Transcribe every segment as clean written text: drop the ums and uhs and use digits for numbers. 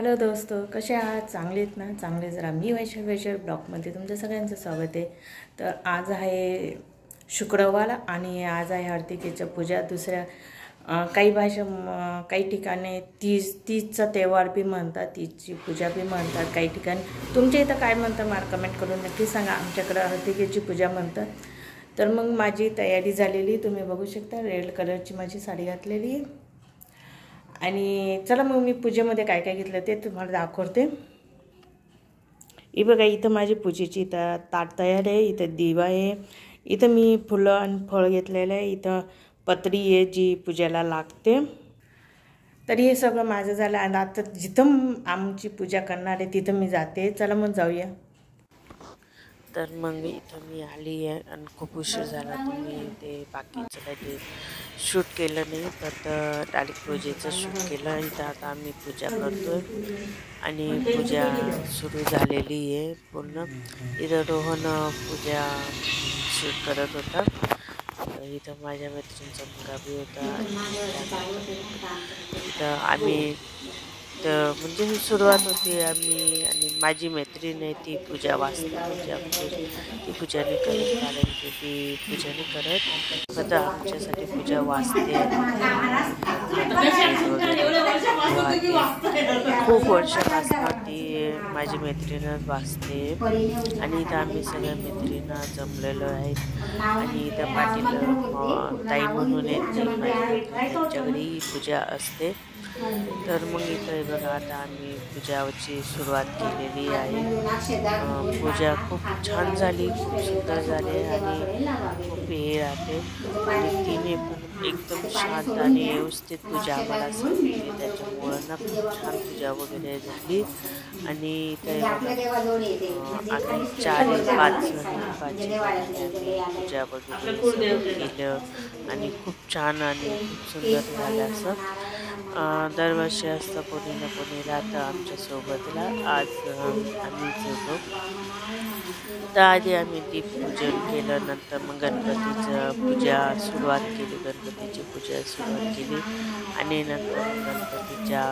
Hello दोस्तो, कसे आहात? चांगलेत ना? चांगले जरा मी वैशव ब्लॉगमध्ये तुमचं सगळ्यांचं स्वागत आहे. तर आज आहे शुक्रवार आणि आज आहे हरतालिकेची पूजा. दुसऱ्या काही काही ठिकाणी तीजचा तेव्हार बी म्हणतात, तीजची पूजा बी म्हणतात. काही ठिकाणी तुमच्या इथं काय म्हणतात मला कमेंट करून नक्की सांगा. आमच्याकडं हरतालिकेची पूजा म्हणतात. तर मग माझी तयारी झालेली तुम्ही बघू शकता. रेड कलरची माझी साडी घातलेली आणि चला मग मी पूजेमध्ये काय काय घेतलं ते तुम्हाला दाखवते. ही बघा, इथं माझी पूजेची इथं ताट तयार आहे. इथं दिवा आहे. इथं मी फुलं आणि फळ घेतलेलं आहे. इथं पत्री आहे जी पूजेला लागते. तर हे सगळं माझं झालं आणि आता जिथं आमची पूजा करणार आहे तिथं मी जाते. चला मग जाऊया. तर मग इथं मी आली आहे आणि खूप उशीर झाला. तुम्ही ते बाकीचं काही ते शूट केलं नाही, तर डायरेक्ट पूजेचं शूट केलं. इथं आता आम्ही पूजा करतो आणि पूजा सुरू झालेली आहे पूर्ण. इथं रोहन पूजा शूट करत होता. इथं माझ्या मैत्रिणीचा मुलगा बी होता. इथं आम्ही तर म्हणजे सुरुवात होती आम्ही आणि माझी मैत्रीण आहे ती पूजा वाचते. ती पूजा नाही करत, कारण की ती पूजा नाही करत, फक्त आमच्यासाठी पूजा वाचते. खूप वर्षापासून ती माझी मैत्रीणच वाचते आणि इथं आम्ही सगळ्या मैत्रिणी जमलेलो आहेत. आणि इथं पाटील ताई म्हणून आहेत, त्यांच्या घरी पूजा असते. तर मग इथं बघा, आता आम्ही पूजाची सुरुवात केलेली आहे. पूजा खूप छान झाली, खूप सुंदर झाली आणि खूप हे राहते. आणि तिने पण एकदम शांत आणि व्यवस्थित पूजा आम्हाला सांगितली, त्याच्यामुळं ना खूप छान पूजा वगैरे झाली. आणि इथं आम्ही 4-5 पूजा वगैरे केलं आणि खूप छान आणि खूप सुंदर झालं. असं दरवर्षी असतं, कोणी ना कोणी राहतं आमच्यासोबतला. आज आम्हीच होतो. तर आधी आम्ही दीपपूजन केलं, नंतर मग गणपतीची पूजा सुरुवात केली आणि नंतर मग गणपतीच्या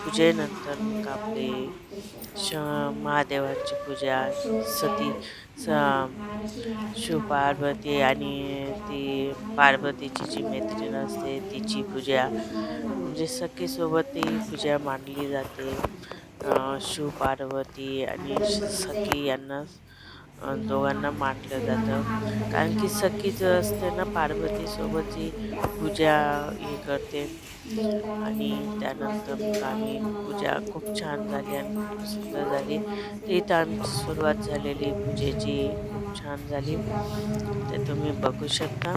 पूजेनंतर मग आपले महादेवाची पूजा, सती शिवपार्वती आणि ती पार्वतीची जी मैत्रीण असते तिची पूजा, म्हणजे सखीसोबत ही पूजा मांडली जाते. शिवपार्वती आणि सखी यांना दोघांना मानलं जातं, कारण की सखीचं असते ना पार्वतीसोबत जी पूजा हे करते. आणि त्यानंतर मग आम्ही पूजा खूप छान झाली आणि खूप सुंदर झाली. तर इथं आमची सुरुवात झालेली पूजेची खूप छान झाली, ते तुम्ही बघू शकता.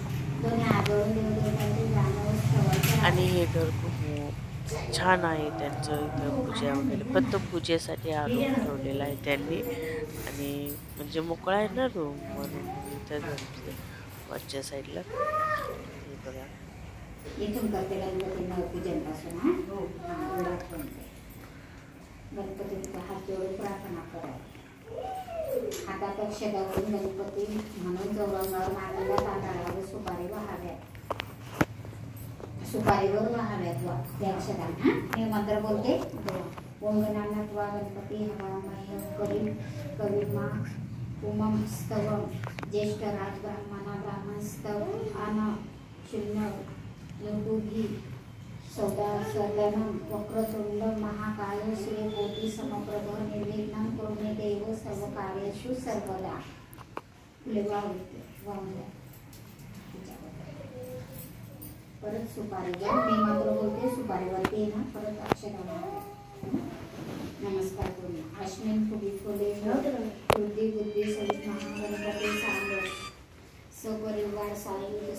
आणि हे घर खूप छान आहे त्यांचं. इथं पूजा वगैरे फक्त पूजेसाठी हा रूम ठेवलेला आहे त्यांनी, आणि म्हणजे मोकळा आहे ना रूम, म्हणून मग इथं जमते वरच्या साईडला. हे बघा, इथून करते गणपतींना पूजन पासून. गणपतीचा हात जोडून प्रार्थना करा. हातात अक्षदावरून गणपती म्हणून चौरंगावर मांडलेल्या तांदळावर सुपारी सुपारीवर वाहाव्यात त्या अक्षदांना. हे मंत्र बोलते. ओम गणानात्वा गणपती हवामह्यं कविर्मा उमं स्तवं ज्येष्ठराज ब्राह्मणस्तव आन शून्य ऋतुभी सौदासदनं वक्रतुंड महाकाय श्रीकोटि समप्रभ निर्विघ्नं कुरु मे देव सर्वकार्येषु सर्वदा. परत सुपारी घ्या. मी मात्र बोलते, सुपारीवरती ना परत अक्षर नमस्कार करूया. अश्विन फुगी फुले बुद्धी बुद्धी सहित महागणपती सांग सपरिवार सायुध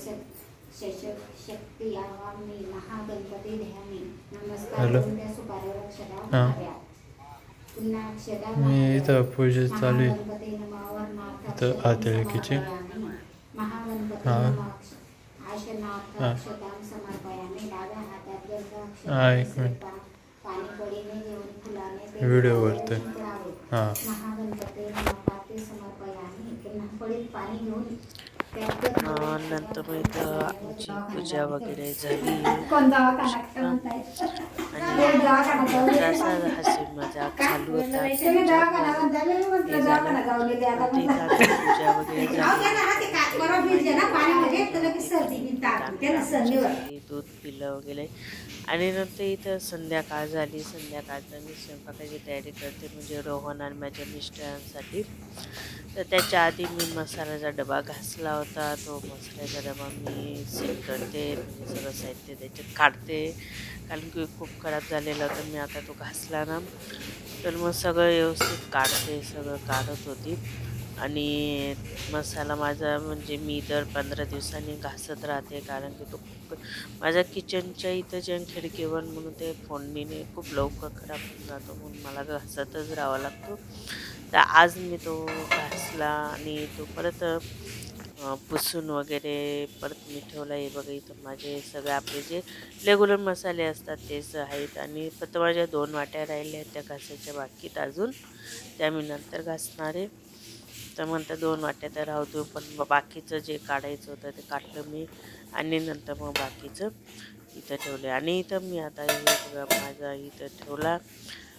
शक्ती आवामी महागणपती ध्यानी. नमस्कार करून त्या सुपारीवर अक्षरा घ्या. पुन्हा अक्षरा मी इथं पूजा चालू आहे. इथं हरतालिकेची महागणपती अक्षतां समर्पयामि. डाव्या हातात गंगा पाणी पडीने घेऊन फुलाने व्हिडिओ करतोय. महागणपती नमकाते समर्पयामि. पुन्हा पडीत पाणी घेऊन नंतर मग इथं आमची पूजा वगैरे झाली आणि असा हसी मजाक चालू होता. ते झालं ते पूजा वगैरे झाली, दूध पिलं वगैरे आणि नंतर इथं संध्याकाळ झाली. संध्याकाळचं मी स्वयंपाकाची तयारी करते, म्हणजे रोहन आणि माझ्या मिस्टरांसाठी. तर त्याच्या आधी मी मसाल्याचा डबा घासला होता. तो मसाल्याचा डबा मी सेट करते, म्हणजे सगळं साहित्य त्याच्यात काढते, कारण की खूप खराब झालेला होता. मी आता तो घासला ना, तर मग सगळं व्यवस्थित काढते, सगळं काढत होती. आणि मसाला माझा म्हणजे मी दर 15 दिवसांनी घासत राहते, कारण की तो माझ्या किचनच्या इथं जे खिडकीवर म्हणून ते फोडणीने खूप लवकर खराब होऊन जातो, म्हणून मला घासतच राहावा लागतो. तर आज मी तो घासला आणि तो परत पुसून वगैरे परत मी ठेवला. हे बघा, इथं माझे सगळे आपले जे रेग्युलर मसाले असतात तेच आहेत. आणि फक्त माझ्या 2 वाट्या राहिल्या त्या घासायच्या बाकीत अजून, त्या मी नंतर घासणार आहे. तर म्हणतं 2 वाट्या तर राहू देऊ, पण बाकीचं जे काढायचं होतं ते काढलं मी आणि नंतर मग बाकीचं इथं ठेवले. आणि इथं मी आता हे बघा माझा इथं ठेवला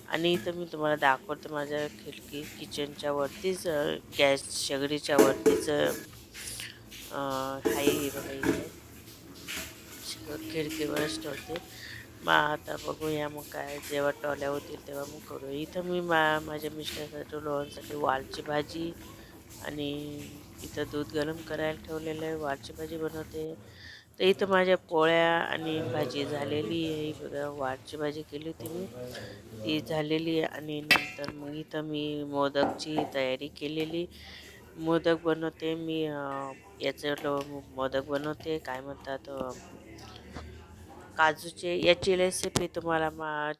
आणि इथं मी तुम्हाला दाखवते माझ्या किचनच्या वरतीच गॅस शेगडीच्या वरतीच आहे बघा. इथं खिडकीवरच ठेवते. मग आता बघूया मग काय, जेव्हा टोल्या होतील तेव्हा मग करू. इथं मी माझ्या मिस्टरसाठी लोणसाठी वालची भाजी आणि इथं दूध गरम करायला ठेवलेलं आहे, वालची भाजी बनवते. तर इथं माझ्या पोळ्या आणि भाजी झालेली आहे. बघा, वालची भाजी केली होती मी, ती झालेली आहे. आणि नंतर मग इथं मी मोदकची तयारी केलेली, मोदक बनवते मी. मोदक बनवते, काय म्हणतात काजूचे. याची रेसिपी तुम्हाला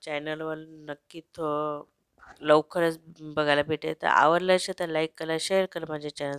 चॅनलवर नक्की लवकरच बघायला भेटेल. तर आवडलं असेल तर लाईक करा, शेअर करा, माझ्या चॅनल